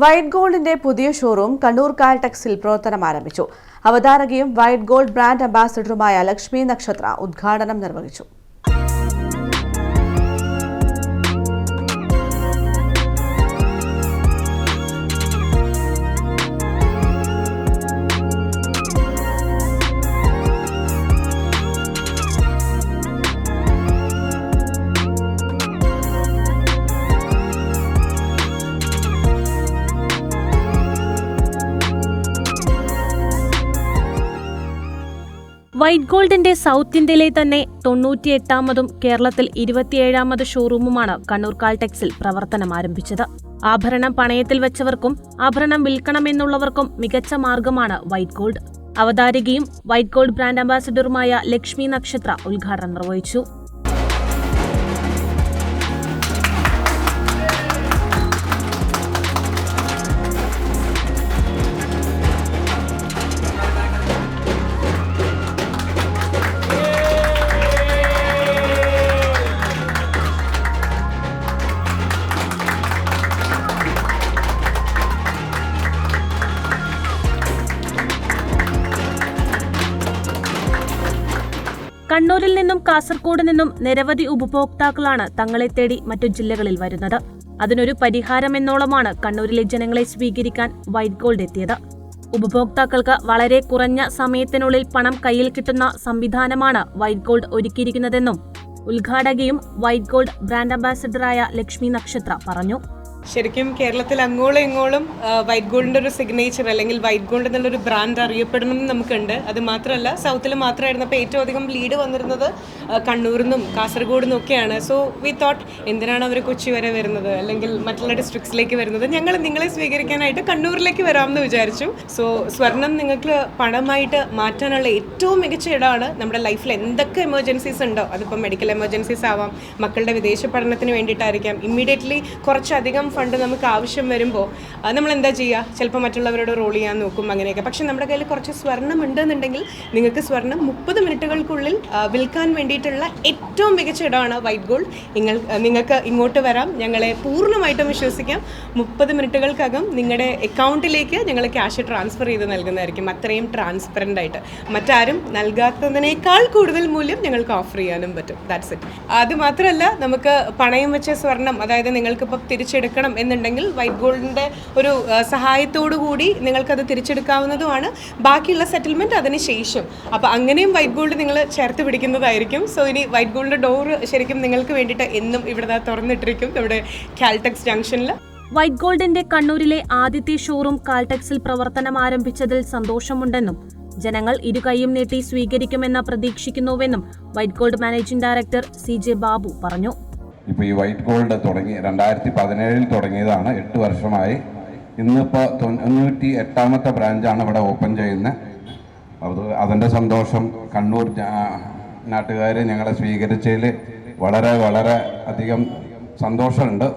White ഗോൾഡിന്റെ പുതിയ showroom Kannur കാൽടെക്സിൽ പ്രവർത്തനം ആരംഭിച്ചു. അവതാരകയും വൈറ്റ് ഗോൾഡ് ബ്രാൻഡ് അംബാസഡറുമായ ലക്ഷ്മി നക്ഷത്ര ഉദ്ഘാടനം നിർവഹിച്ചു. വൈറ്റ് ഗോൾഡിന്റെ സൗത്ത് ഇന്ത്യയിലെ തന്നെ 98ാമതും കേരളത്തിൽ 27ാമത് ഷോറൂമുമാണ് കണ്ണൂർ കാൽടെക്സിൽ പ്രവർത്തനം ആരംഭിച്ചത്. ആഭരണം പണയത്തിൽ വെച്ചവർക്കും ആഭരണം വിൽക്കണമെന്നുള്ളവർക്കും മികച്ച മാർഗമാണ് വൈറ്റ് ഗോൾഡ്. അവതാരികയും വൈറ്റ് ഗോൾഡ് ബ്രാൻഡ് അംബാസഡറുമായ ലക്ഷ്മി നക്ഷത്ര ഉദ്ഘാടനം നിർവഹിച്ചു. കണ്ണൂരിൽ നിന്നും കാസർഗോഡ് നിന്നും നിരവധി ഉപഭോക്താക്കളാണ് തങ്ങളെ തേടി മറ്റു ജില്ലകളിൽ വരുന്നത്. അതിനൊരു പരിഹാരമെന്നോളമാണ് കണ്ണൂരിലെ ജനങ്ങളെ സ്വീകരിക്കാൻ വൈറ്റ് ഗോൾഡ് എത്തിയത്. ഉപഭോക്താക്കൾക്ക് വളരെ കുറഞ്ഞ സമയത്തിനുള്ളിൽ പണം കയ്യിൽ കിട്ടുന്ന സംവിധാനമാണ് വൈറ്റ് ഗോൾഡ് ഒരുക്കിയിരിക്കുന്നതെന്നും ഉദ്ഘാടകയും വൈറ്റ് ഗോൾഡ് ബ്രാൻഡ് അംബാസഡറായ ലക്ഷ്മി നക്ഷത്ര പറഞ്ഞു. ശരിക്കും കേരളത്തിൽ അങ്ങോളം ഇങ്ങോളം വൈറ്റ് ഗോൾഡിൻ്റെ ഒരു സിഗ്നേച്ചർ അല്ലെങ്കിൽ വൈറ്റ് ഗോൾഡ് എന്നുള്ളൊരു ബ്രാൻഡ് അറിയപ്പെടണം എന്ന് നമുക്കുണ്ട്. അത് മാത്രമല്ല സൗത്തിൽ മാത്രമായിരുന്നപ്പോൾ ഏറ്റവും അധികം ലീഡ് വന്നിരുന്നത് കണ്ണൂരിൽ നിന്നും കാസർഗോഡ് നിന്നൊക്കെയാണ്. സോ വി തോട്ട് എന്തിനാണ് അവർ കൊച്ചി വരെ വരുന്നത് അല്ലെങ്കിൽ മറ്റുള്ള ഡിസ്ട്രിക്ട്സിലേക്ക് വരുന്നത്, ഞങ്ങൾ നിങ്ങളെ സ്വീകരിക്കാനായിട്ട് കണ്ണൂരിലേക്ക് വരാമെന്ന് വിചാരിച്ചു. സോ സ്വർണം നിങ്ങൾക്ക് പണമായിട്ട് മാറ്റാനുള്ള ഏറ്റവും മികച്ച ഇടമാണ്. നമ്മുടെ ലൈഫിൽ എന്തൊക്കെ എമർജൻസീസ് ഉണ്ടോ, അതിപ്പോൾ മെഡിക്കൽ എമർജൻസീസ് ആവാം, മക്കളുടെ വിദേശ പഠനത്തിന് വേണ്ടിയിട്ടായിരിക്കാം, ഇമ്മീഡിയറ്റ്ലി കുറച്ചധികം ഫണ്ട് നമുക്ക് ആവശ്യം വരുമ്പോൾ നമ്മൾ എന്താ ചെയ്യുക, ചിലപ്പോൾ മറ്റുള്ളവരോട് റോൾ ചെയ്യാൻ നോക്കും അങ്ങനെയൊക്കെ. പക്ഷെ നമ്മുടെ കയ്യിൽ കുറച്ച് സ്വർണ്ണം ഉണ്ടെന്നുണ്ടെങ്കിൽ നിങ്ങൾക്ക് സ്വർണം 30 മിനിറ്റുകൾക്കുള്ളിൽ വിൽക്കാൻ വേണ്ടിയിട്ടുള്ള ഏറ്റവും മികച്ച ഇടമാണ് വൈറ്റ് ഗോൾഡ്. നിങ്ങൾക്ക് ഇങ്ങോട്ട് വരാം, ഞങ്ങളെ പൂർണ്ണമായിട്ടും വിശ്വസിക്കാം. 30 മിനിറ്റുകൾക്കകം നിങ്ങളുടെ അക്കൗണ്ടിലേക്ക് ഞങ്ങൾ ക്യാഷ് ട്രാൻസ്ഫർ ചെയ്ത് നൽകുന്നതായിരിക്കും. അത്രയും ട്രാൻസ്പെറൻ്റ് ആയിട്ട് മറ്റാരും നൽകാത്തതിനേക്കാൾ കൂടുതൽ മൂല്യം ഞങ്ങൾക്ക് ഓഫർ ചെയ്യാനും പറ്റും. That's it. അത് മാത്രമല്ല നമുക്ക് പണയം വെച്ച സ്വർണം, അതായത് നിങ്ങൾക്കിപ്പോൾ തിരിച്ചെടുക്കണം എന്നുണ്ടെങ്കിൽ വൈറ്റ് ഗോൾഡിൻ്റെ ഒരു സഹായത്തോടു കൂടി നിങ്ങൾക്കത് തിരിച്ചെടുക്കാവുന്നതുമാണ്. ബാക്കിയുള്ള സെറ്റിൽമെൻറ്റ് അതിന് ശേഷം. അപ്പോൾ അങ്ങനെയും വൈറ്റ് ഗോൾഡ് നിങ്ങൾ ചേർത്ത് പിടിക്കുന്നതായിരിക്കും. സോ ഇനി വൈറ്റ് ഗോൾഡിൻ്റെ ഡോർ ശരിക്കും നിങ്ങൾക്ക് വേണ്ടിയിട്ട് എന്നും ഇവിടെ തുറന്നിട്ടിരിക്കും നമ്മുടെ കാൽടെക്സ് ജംഗ്ഷനിൽ. വൈറ്റ് ഗോൾഡിന്റെ കണ്ണൂരിലെ ആദ്യത്തെ ഷോറൂം കാൽടെക്സിൽ പ്രവർത്തനം ആരംഭിച്ചതിൽ സന്തോഷമുണ്ടെന്നും ജനങ്ങൾ ഇരുകൈയും നീട്ടി സ്വീകരിക്കുമെന്ന് പ്രതീക്ഷിക്കുന്നുവെന്നും white gold managing director CJ Babu പറഞ്ഞു. ഇപ്പോൾ ഈ വൈറ്റ് ഗോൾഡ് 2017 തുടങ്ങിയതാണ്, 8 വർഷമായി. ഇന്നിപ്പോൾ 98ാമത്തെ ബ്രാഞ്ചാണ് ഇവിടെ ഓപ്പൺ ചെയ്യുന്നത്. അതിൻ്റെ സന്തോഷം കണ്ണൂർ നാട്ടുകാർ ഞങ്ങളെ സ്വീകരിച്ചതിൽ വളരെ വളരെ അധികം സന്തോഷമുണ്ട്.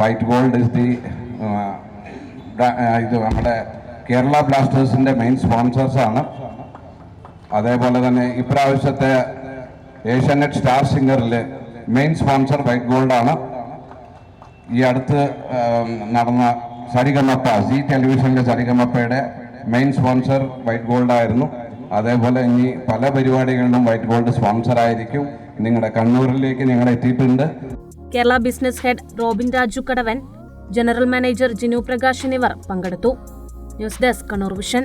വൈറ്റ് ഗോൾഡ് ഇത് നമ്മുടെ കേരള ബ്ലാസ്റ്റേഴ്സിൻ്റെ മെയിൻ സ്പോൺസേഴ്സാണ്. അതേപോലെ തന്നെ ഇപ്രാവശ്യത്തെ ഏഷ്യാനെറ്റ് സ്റ്റാർ സിംഗറിൽ മെയിൻ സ്പോൺസർ വൈറ്റ് ഗോൾഡാണ്. ഈ അടുത്ത് നടന്ന സരിഗമപ്പ, സി ടെലിവിഷനിലെ സരിഗമപ്പയുടെ മെയിൻ സ്പോൺസർ വൈറ്റ് ഗോൾഡായിരുന്നു. അതേപോലെ ഇനി പല പരിപാടികളിലും വൈറ്റ് ഗോൾഡ് സ്പോൺസർ ആയിരിക്കും. നിങ്ങളുടെ കണ്ണൂരിലേക്ക് ഞങ്ങൾ എത്തിയിട്ടുണ്ട്. Kerala business head Robin Raju Kadavan, general manager Jinu Prakash എന്നിവർ പങ്കെടുത്തു. News desk Kannur vision.